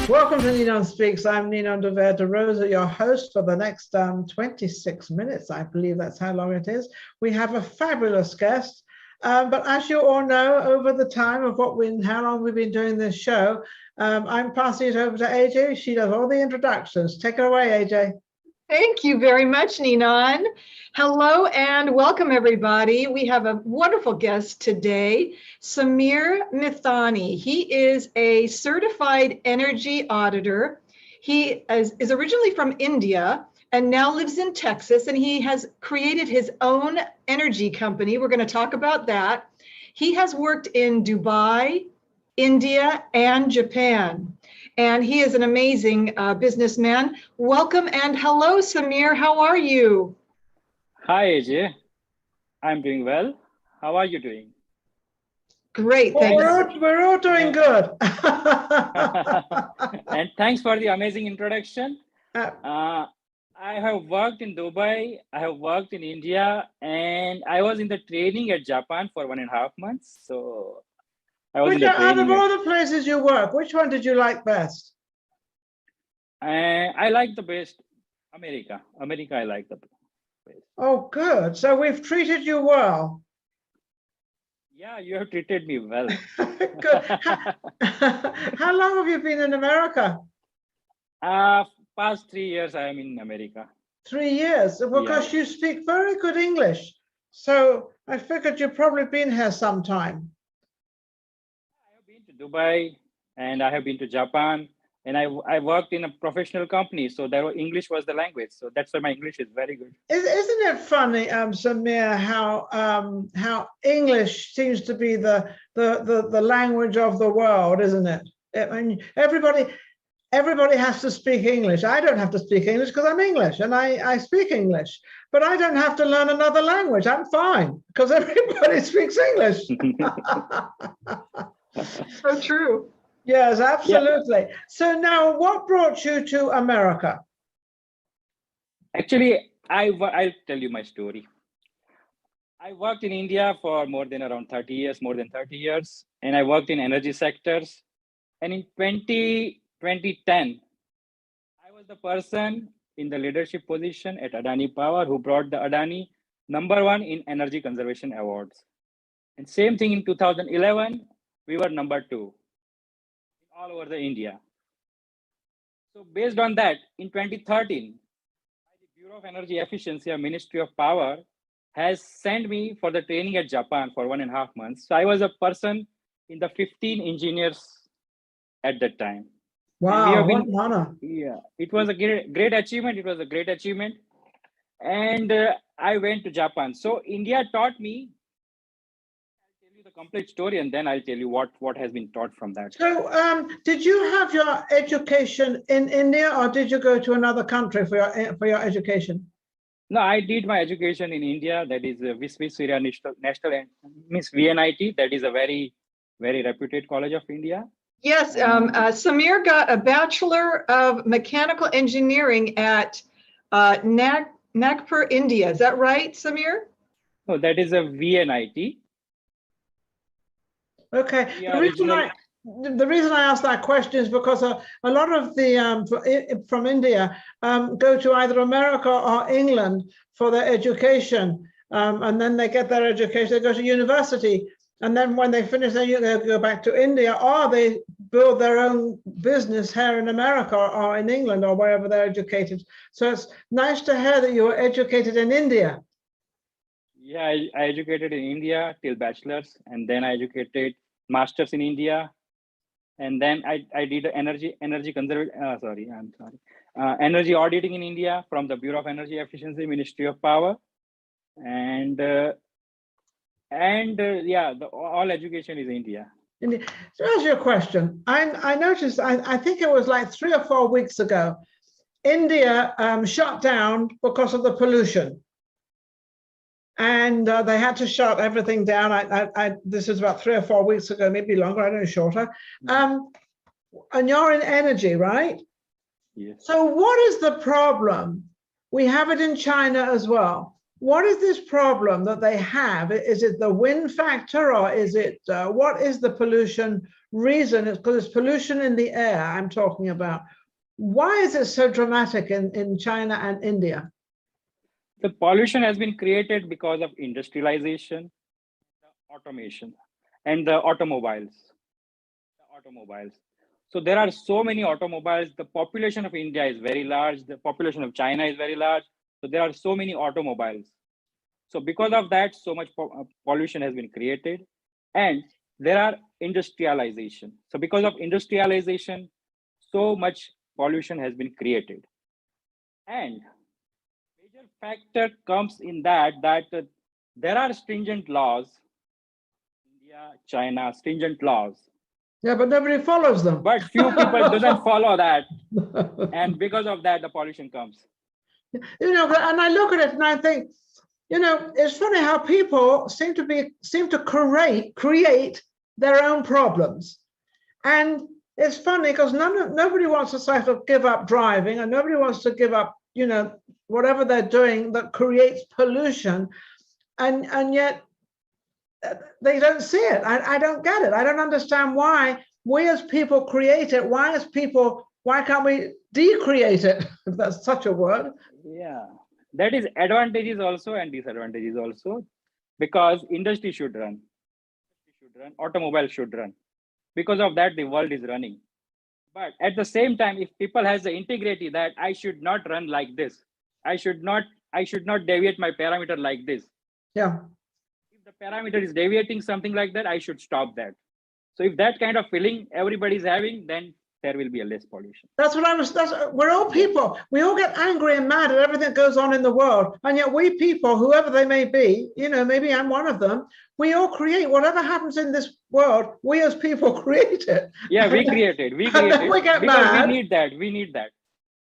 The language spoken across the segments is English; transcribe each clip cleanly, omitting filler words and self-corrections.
Welcome to NinonSpeaks. I'm Ninon de Rosa, your host for the next 26 minutes. I believe that's how long it is. We have a fabulous guest. But as you all know, over the time of how long we've been doing this show, I'm passing it over to AJ. She does all the introductions. Take it away, AJ. Thank you very much, Ninon. Hello and welcome, everybody. We have a wonderful guest today, Samir Mithani. He is a certified energy auditor. He is originally from India and now lives in Texas, and he has created his own energy company. We're going to talk about that. He has worked in Dubai, India, and Japan. And he is an amazing businessman. Welcome and hello, Samir. How are you? Hi, AJ. I'm doing well. How are you doing? Great, thank you. We're all doing good. And thanks for the amazing introduction. I have worked in Dubai, I have worked in India, and I was in the training at Japan for 1.5 months. So I was out of all the places you work, which one did you like best? I like the best America. I like the best. Oh, good. So we've treated you well. Yeah, you have treated me well. Good. How long have you been in America? Past 3 years I am in America. 3 years? Because you speak very good English. So I figured you've probably been here sometime. I have been to Dubai and I have been to Japan, and I worked in a professional company, so English was the language. So that's why my English is very good. Isn't it funny, Samir, how English seems to be the language of the world, isn't it? I mean, everybody has to speak English. I don't have to speak English because I'm English and I speak English, but I don't have to learn another language. I'm fine because everybody speaks English. So true. Yes, absolutely. Yeah. So now what brought you to America? Actually, I'll tell you my story. I worked in India for more than 30 years, and I worked in energy sectors. And in 2010, I was the person in the leadership position at Adani Power who brought the Adani #1 in Energy Conservation Awards. And same thing in 2011, we were #2 all over the India. So based on that, in 2013, the Bureau of Energy Efficiency, or Ministry of Power, has sent me for the training at Japan for 1.5 months. So I was a person in the 15 engineers at that time. Wow, what an honor. Yeah, it was a great achievement. It was a great achievement. And I went to Japan. So India taught me. I'll tell you the complete story, and then I'll tell you what has been taught from that. So did you have your education in India, or did you go to another country for your education? No, I did my education in India. That is Visvesvaraya National Miss VNIT. That is a very, very reputed college of India. Yes, Samir got a Bachelor of Mechanical Engineering at Nagpur, India. Is that right, Samir? No, that is a VNIT. Okay. The reason I asked that question is because a lot of the from India go to either America or England for their education, and then they get their education. They go to university, and then when they finish, they go back to India, or they build their own business here in America or in England or wherever they're educated. So it's nice to hear that you were educated in India. Yeah, I educated in India till bachelor's, and then I educated master's in India, and then I did energy auditing in India from the Bureau of Energy Efficiency, Ministry of Power, and all education is India. So ask you a question. I noticed, I think it was like 3 or 4 weeks ago, India shut down because of the pollution. And they had to shut everything down. This is about 3 or 4 weeks ago, maybe longer, I don't know, shorter. And you're in energy, right? Yes. So what is the problem? We have it in China as well. what is this problem that they have? Is it the wind factor, or is it, what is the pollution reason? It's because it's pollution in the air I'm talking about. Why is it so dramatic in China and India? The pollution has been created because of industrialization, automation, and the automobiles. So there are so many automobiles. The population of India is very large. The population of China is very large. So there are so many automobiles. So because of that, so much pollution has been created. And there are industrialization. So because of industrialization, so much pollution has been created. And major factor comes in that there are stringent laws. India, China, stringent laws. Yeah, but nobody follows them. But few people doesn't follow that. And because of that, the pollution comes. You know, and I look at it and I think, you know, it's funny how people seem to create their own problems. And it's funny because nobody wants to sort of give up driving, and nobody wants to give up, you know, whatever they're doing that creates pollution. And yet they don't see it. I don't get it. I don't understand why we as people create it. Why can't we decreate it, if that's such a word? Yeah, that is advantages also and disadvantages also, because industry should run, automobile should run. Because of that, the world is running. But at the same time, if people has the integrity that I should not run like this, I should not deviate my parameter like this. Yeah. If the parameter is deviating something like that, I should stop that. So if that kind of feeling everybody's having, then there will be a less pollution. That's what we're all people. We all get angry and mad at everything that goes on in the world. And yet we people, whoever they may be, you know, maybe I'm one of them, we all create whatever happens in this world. We as people create it. Yeah, we create it. We get mad. We need that.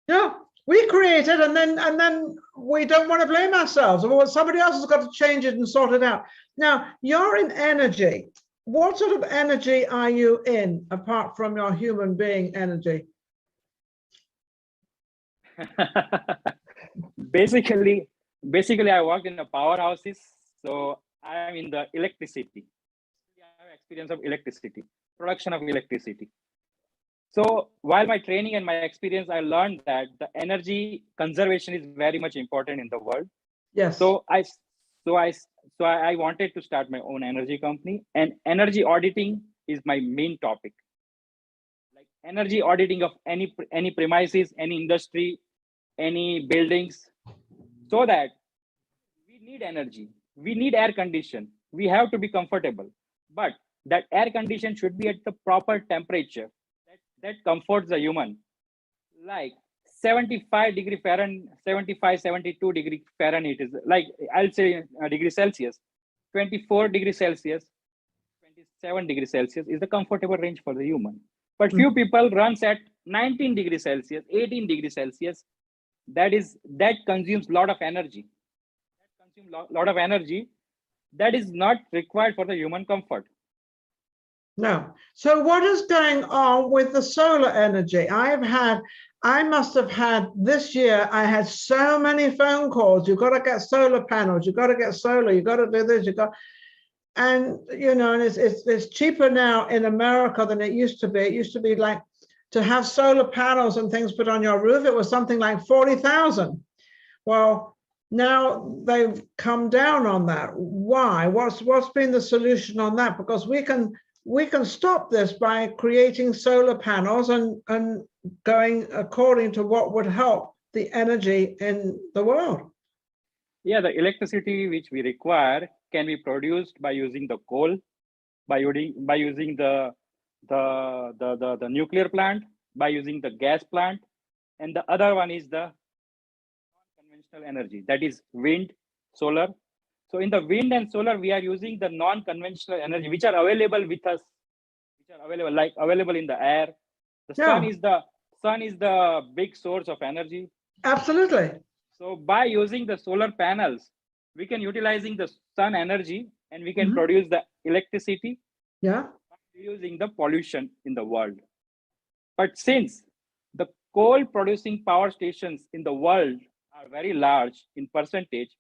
Yeah, we create it, and then we don't want to blame ourselves. Or somebody else has got to change it and sort it out. Now, you're in energy. What sort of energy are you in, apart from your human being energy? basically, I work in the powerhouses, so I am in the electricity. I have experience of electricity, production of electricity. So while my training and my experience, I learned that the energy conservation is very much important in the world. Yes. So I wanted to start my own energy company, and energy auditing is my main topic. Like energy auditing of any premises, any industry, any buildings, so that we need energy, we need air condition, we have to be comfortable, but that air condition should be at the proper temperature that comforts the human. Like 75 degree Fahrenheit, 75, 72 degree Fahrenheit is like, I'll say degree Celsius, 24 degree Celsius, 27 degree Celsius is the comfortable range for the human. But few people runs at 19 degree Celsius, 18 degree Celsius. That consumes a lot of energy. That is not required for the human comfort. No. So what is going on with the solar energy? I must have had this year, I had so many phone calls. You've got to get solar panels, you've got to get solar, you've got to do this, and you know, and it's cheaper now in America than it used to be. It used to be like, to have solar panels and things put on your roof, it was something like 40,000. Well, now they've come down on that. Why? What's been the solution on that? Because we can stop this by creating solar panels and going according to what would help the energy in the world. Yeah, the electricity which we require can be produced by using the coal, by using the nuclear plant, by using the gas plant, and the other one is the non-conventional energy, that is wind, solar. So in the wind and solar, we are using the non-conventional energy which are available with us, which are available in the air. The sun is the big source of energy. Absolutely. So by using the solar panels, we can utilizing the sun energy and we can produce the electricity. Yeah. By reducing the pollution in the world. But since the coal producing power stations in the world are very large in percentage,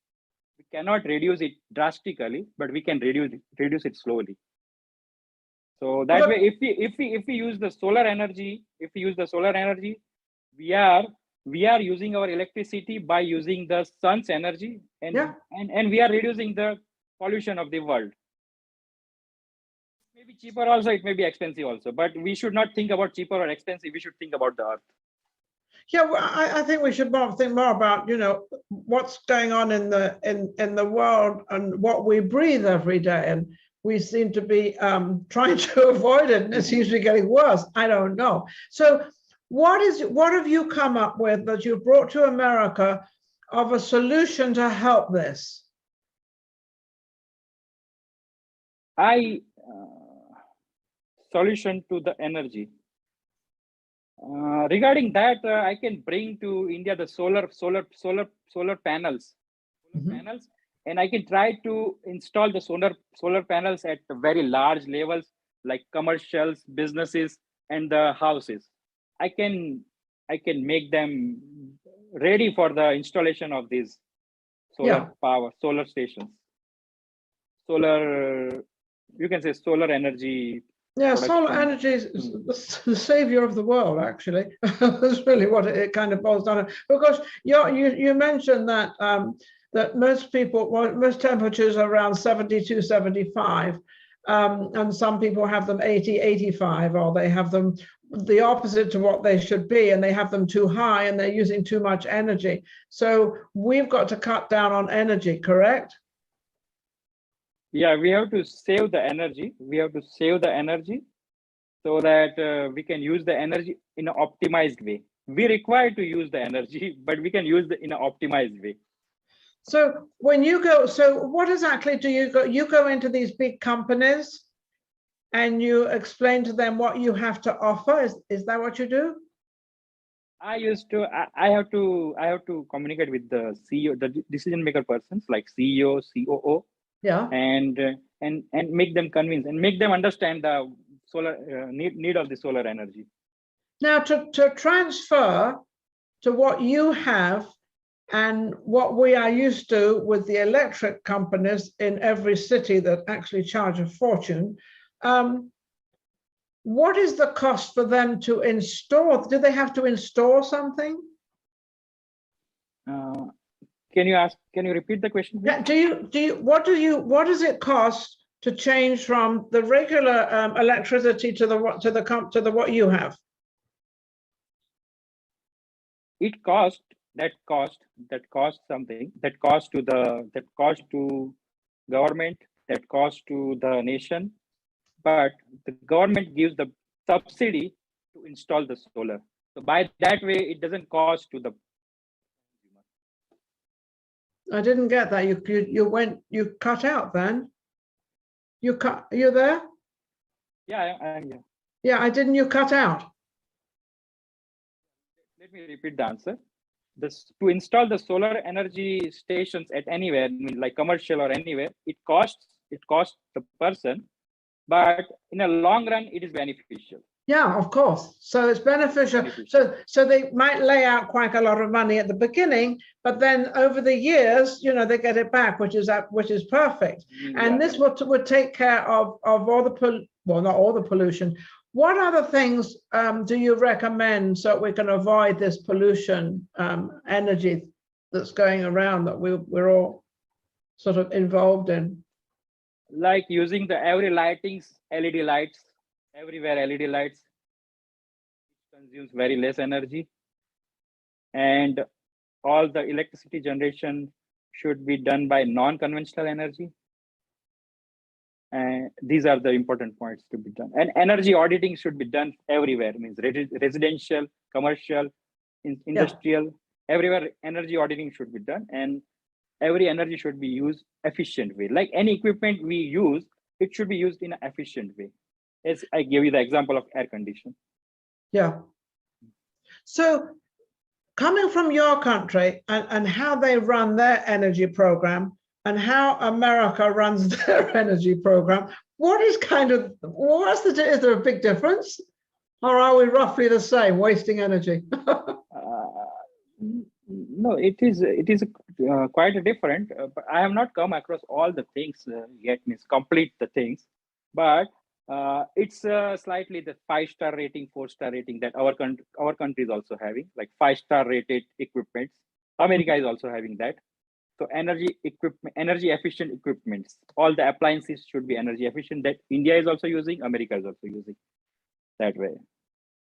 We cannot reduce it drastically, but we can reduce it slowly. So that way, if we use the solar energy, we are using our electricity by using the sun's energy, and we are reducing the pollution of the world. It may be cheaper also, it may be expensive also, but we should not think about cheaper or expensive. We should think about the earth. Yeah, well, I think we should think more about, you know, what's going on in the world and what we breathe every day, and we seem to be trying to avoid it, and it seems to be getting worse. I don't know. So what have you come up with that you brought to America of a solution to help this? Solution to the energy. Regarding that, I can bring to India the solar panels, and I can try to install the solar panels at very large levels, like commercials, businesses, and the houses. I can make them ready for the installation of these solar stations, you can say solar energy. Yeah, solar energy is the savior of the world, actually. That's really what it kind of boils down to. Because you mentioned that that most temperatures are around 72, 75, and some people have them 80, 85, or they have them the opposite to what they should be, and they have them too high, and they're using too much energy. So we've got to cut down on energy, correct? Yeah, we have to save the energy. So that we can use the energy in an optimized way. We require to use the energy, but we can use it in an optimized way. So when you go, so what exactly do you go? You go into these big companies and you explain to them what you have to offer. Is that what you do? I have to communicate with the CEO, the decision maker persons like CEO, COO. Yeah. And make them convince and make them understand the solar need of the solar energy. Now to transfer to what you have and what we are used to with the electric companies in every city that actually charge a fortune, what is the cost for them to install? Do they have to install something? Can you repeat the question? Yeah. What does it cost to change from the regular electricity to the what you have? It cost something, that cost to government, that cost to the nation, but the government gives the subsidy to install the solar. So by that way, it doesn't cost to the. I didn't get that. You cut out then. You there? Yeah, I am here. Yeah, you cut out. Let me repeat the answer. To install the solar energy stations at anywhere, like commercial or anywhere, it costs the person, but in a long run, it is beneficial. Yeah, of course. So it's beneficial. So they might lay out quite a lot of money at the beginning, but then over the years, you know, they get it back, which is perfect. Yeah. And this would take care of all the not all the pollution. What other things do you recommend so we can avoid this pollution energy that's going around that we're all sort of involved in? Like using the LED lights, everywhere LED lights, consumes very less energy, and all the electricity generation should be done by non-conventional energy. And these are the important points to be done. And energy auditing should be done everywhere, means residential, commercial, industrial, everywhere energy auditing should be done, and every energy should be used efficient way. Like any equipment we use, it should be used in an efficient way. As I gave you the example of air conditioning. Yeah. So coming from your country and how they run their energy program and how America runs their energy program, is there a big difference? Or are we roughly the same, wasting energy? No, it is quite different. But I have not come across all the things yet, means complete the things. But it's slightly the 5-star rating, 4-star rating that our country is also having, like 5-star rated equipments. America is also having that. So energy efficient equipments. All the appliances should be energy efficient. That India is also using, America is also using that way.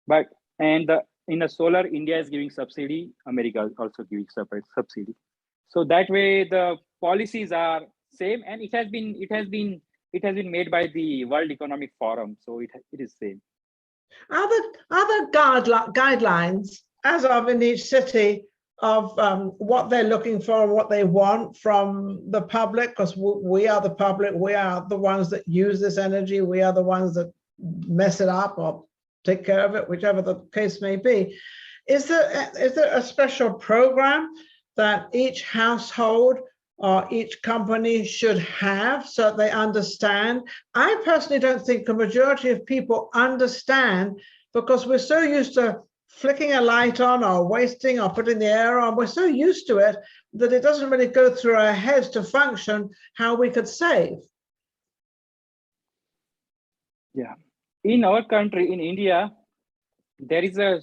But in the solar, India is giving subsidy, America is also giving separate subsidy. So that way the policies are same, and it has been made by the World Economic Forum. So it is same. Other guidelines as of in each city of what they're looking for, what they want from the public, because we are the public, we are the ones that use this energy, we are the ones that mess it up or take care of it, whichever the case may be. Is there a special program that each household or each company should have so that they understand? I personally don't think the majority of people understand, because we're so used to flicking a light on or wasting or putting the air on. We're so used to it that it doesn't really go through our heads to function how we could save. Yeah. In our country, in India, there is a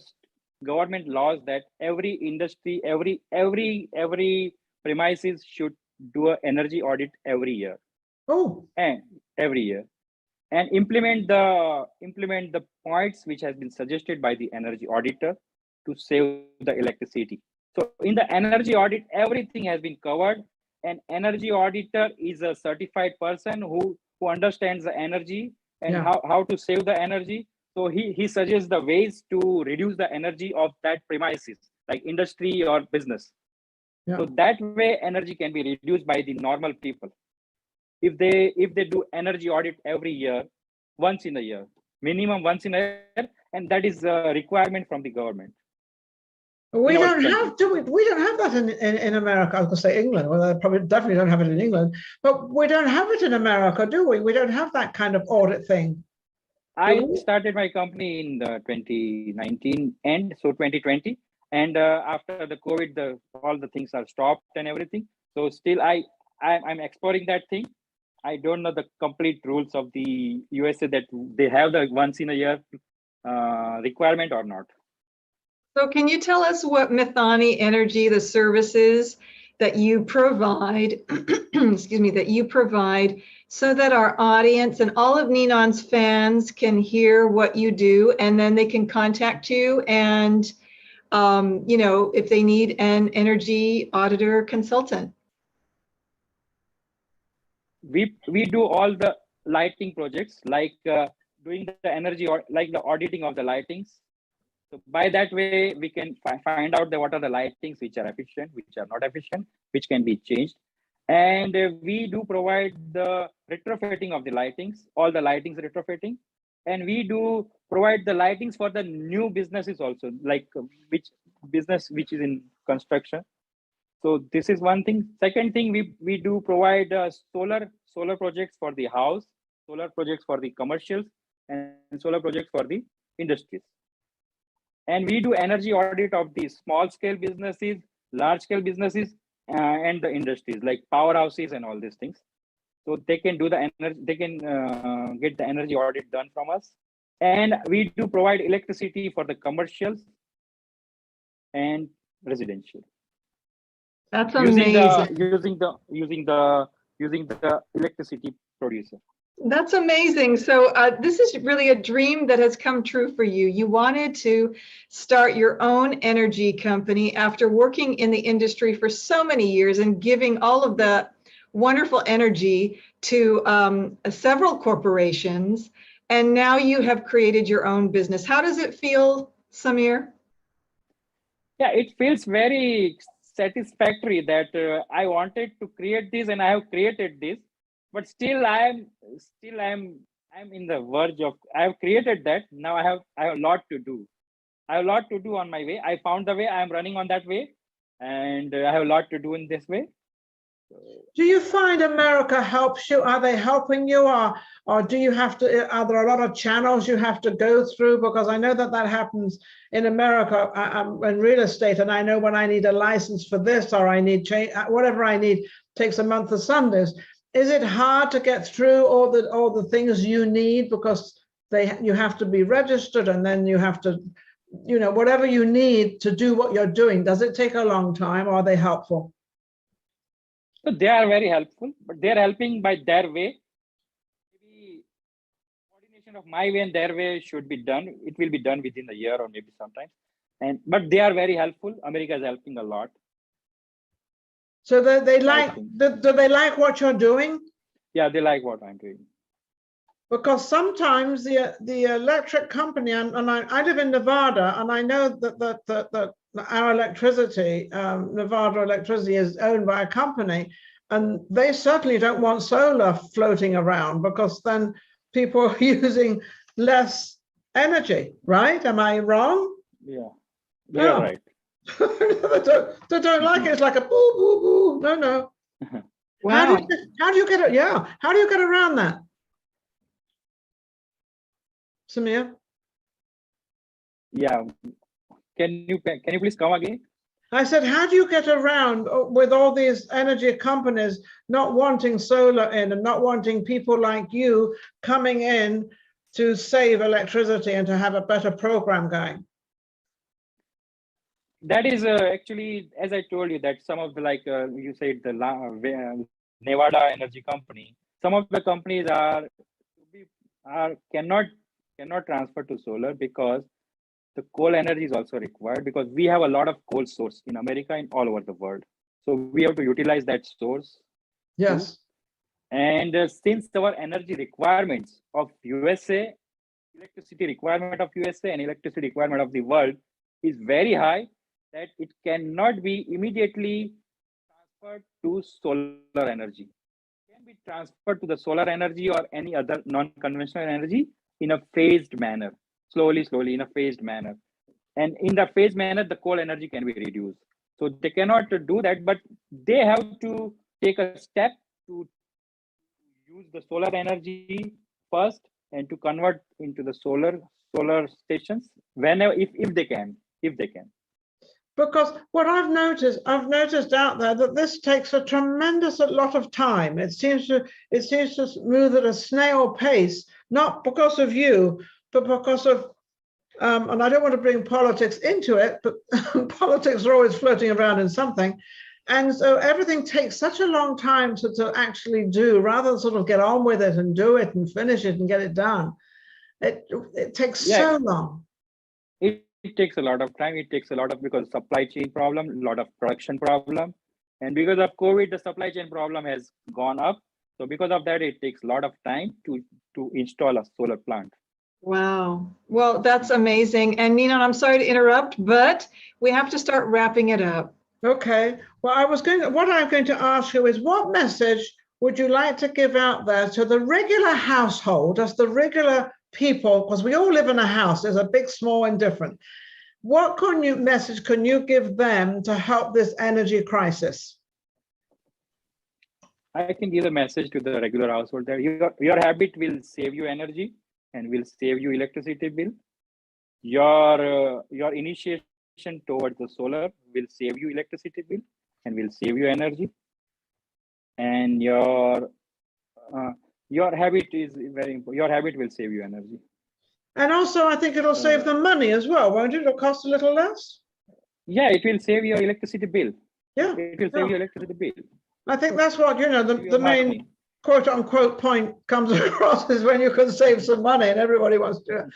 government laws that every industry, every premises should do an energy audit every year. Oh. And every year, and implement the points which has been suggested by the energy auditor to save the electricity. So in the energy audit, everything has been covered. An energy auditor is a certified person who understands the energy and how to save the energy. So he suggests the ways to reduce the energy of that premises, like industry or business. So that way energy can be reduced by the normal people. If they do energy audit every year, once in a year, minimum once in a year, and that is a requirement from the government. We don't have that in America. I was going to say England. Well, they probably definitely don't have it in England, but we don't have it in America, do we? We don't have that kind of audit thing. I started my company in the 2019 end, so 2020, and after the COVID, all the things are stopped and everything. So still, I'm exploring that thing. I don't know the complete rules of the USA that they have the once in a year requirement or not. So can you tell us what Mithani Energy, the services that you provide, excuse me, that you provide, so that our audience and all of Ninon's fans can hear what you do, and then they can contact you and, you know, if they need an energy auditor consultant? We do all the lighting projects, like doing the energy or like the auditing of the lightings. So by that way, we can find out what are the lightings which are efficient, which are not efficient, which can be changed. And we do provide the retrofitting of the lightings, all the lightings retrofitting. And we do provide the lightings for the new businesses also, like which business which is in construction. So this is one thing. Second thing, we do provide solar projects for the house, solar projects for the commercials, and solar projects for the industries. And we do energy audit of the small scale businesses, large scale businesses, and the industries like powerhouses and all these things. So they can do the energy, they can get the energy audit done from us. And we do provide electricity for the commercials and residential. That's amazing. Using the electricity producer. That's amazing. So this is really a dream that has come true for you. You wanted to start your own energy company after working in the industry for so many years and giving all of the wonderful energy to several corporations. And now you have created your own business. How does it feel, Samir? Yeah, it feels very satisfactory that I wanted to create this and I have created this. But still I'm in the verge of, I have created that. Now I have a lot to do. I have a lot to do on my way. I found the way, I am running on that way, and I have a lot to do in this way. Do you find America helps you? Are they helping you, or do you have to? Are there a lot of channels you have to go through? Because I know that happens in America in real estate, and I know when I need a license for this or I need whatever I need takes a month of Sundays. Is it hard to get through all the things you need because you have to be registered, and then you have to, whatever you need to do what you're doing? Does it take a long time, or are they helpful? So they are very helpful, but they are helping by their way. Maybe coordination of my way and their way should be done. It will be done within a year or maybe sometimes. But they are very helpful. America is helping a lot. So they like, do they like what you're doing? Yeah, they like what I'm doing. Because sometimes the electric company, and I live in Nevada, and I know that our electricity, Nevada Electricity, is owned by a company, and they certainly don't want solar floating around, because then people are using less energy, right? Am I wrong? Yeah, you're right. they don't like it. It's like a boo, boo, boo. No. Wow. How do you get it? Yeah. How do you get around that? Samir? Yeah. Can you please come again? I said, how do you get around with all these energy companies not wanting solar in and not wanting people like you coming in to save electricity and to have a better program going? That is actually, as I told you, that some of the, like you said, the Nevada Energy Company, some of the companies cannot transfer to solar because the coal energy is also required, because we have a lot of coal source in America and all over the world. So we have to utilize that source. Yes. Too. And since our energy requirements of USA, electricity requirement of USA and electricity requirement of the world is very high, that it cannot be immediately transferred to solar energy. It can be transferred to the solar energy or any other non-conventional energy in a phased manner, slowly, in a phased manner. And in the phased manner, the coal energy can be reduced. So they cannot do that, but they have to take a step to use the solar energy first and to convert into the solar stations whenever, if they can. Because what I've noticed out there that this takes a tremendous lot of time. It seems to move at a snail pace, not because of you, but because of, and I don't want to bring politics into it, but politics are always floating around in something. And so everything takes such a long time to actually do, rather than sort of get on with it and do it and finish it and get it done. It takes so long. It takes a lot of time. It takes a lot of, because supply chain problem, a lot of production problem. And because of COVID, the supply chain problem has gone up. So because of that, it takes a lot of time to install a solar plant. Wow. Well, that's amazing. And Ninon, I'm sorry to interrupt, but we have to start wrapping it up. Okay. Well, what I'm going to ask you is, what message would you like to give out there to the regular household, as the regular people, because we all live in a house, there's a big, small, and different. What message can you give them to help this energy crisis? I can give a message to the regular household that your habit will save you energy and will save you electricity bill. Your initiation towards the solar will save you electricity bill and will save you energy. And your habit is very important. Your habit will save you energy. And also, I think it'll save them money as well, won't it? It'll cost a little less. Yeah, it will save your electricity bill. Yeah, it will save your electricity bill. I think that's what, the main quote unquote point comes across, is when you can save some money and everybody wants to do it.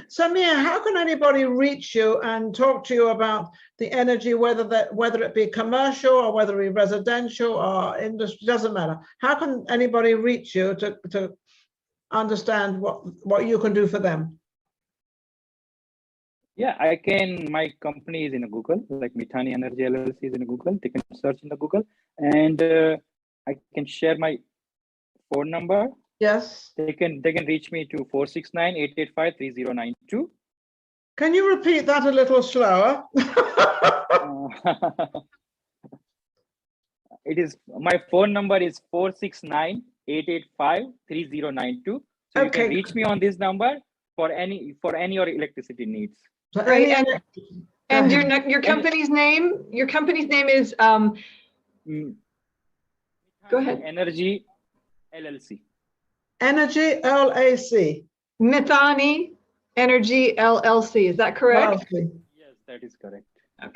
Samir, how can anybody reach you and talk to you about the energy, whether it be commercial or whether it be residential or industry, doesn't matter. How can anybody reach you to understand what you can do for them? Yeah, I can. My company is in Google, like Mithani Energy LLC is in Google. They can search in the Google, and I can share my phone number. Yes. They can reach me to 469-885-3092. Can you repeat that a little slower? It is, my phone number is 469-885-3092. So you can reach me on this number for any your electricity needs. Great. And your company's name? Your company's name is go ahead. Energy LLC. Energy LLC. Mithani Energy LLC. Is that correct? Lovely. Yes, that is correct.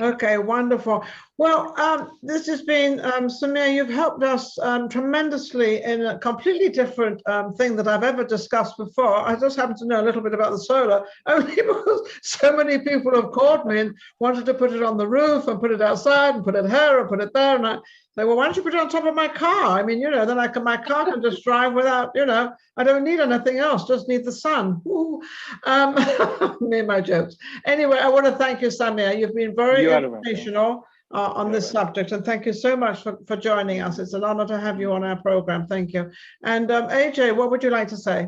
Okay, wonderful. Well, this has been, Samir, you've helped us tremendously in a completely different thing that I've ever discussed before. I just happen to know a little bit about the solar, only because so many people have called me and wanted to put it on the roof and put it outside and put it here and put it there. And I say, well, why don't you put it on top of my car? I mean, you know, then my car can just drive without, you know, I don't need anything else, just need the sun. Me and my jokes. Anyway, I want to thank you, Samir. You've been very educational on this subject, and thank you so much for joining us. It's an honor to have you on our program. Thank you. And AJ, what would you like to say?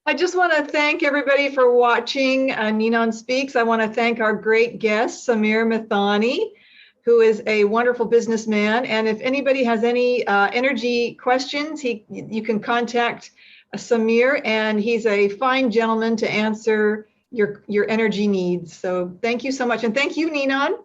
I just want to thank everybody for watching NinonSpeaks. I want to thank our great guest, Samir Mithani, who is a wonderful businessman. And if anybody has any energy questions, you can contact Samir, and he's a fine gentleman to answer your energy needs. So thank you so much. And thank you, Ninon.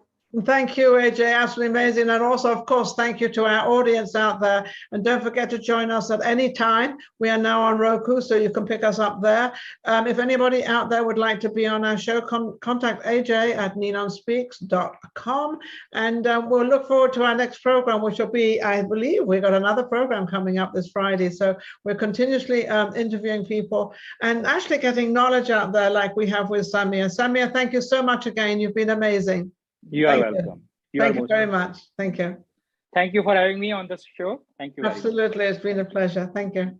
Thank you, AJ, absolutely amazing. And also, of course, thank you to our audience out there. And don't forget to join us at any time. We are now on Roku, so you can pick us up there. If anybody out there would like to be on our show, contact AJ at NinonSpeaks.com. And we'll look forward to our next program, which will be, I believe, we've got another program coming up this Friday. So we're continuously interviewing people and actually getting knowledge out there like we have with Samir. Samir, thank you so much again. You've been amazing. You are welcome. Thank you very much. Thank you. Thank you for having me on this show. Thank you. Absolutely. It's been a pleasure. Thank you.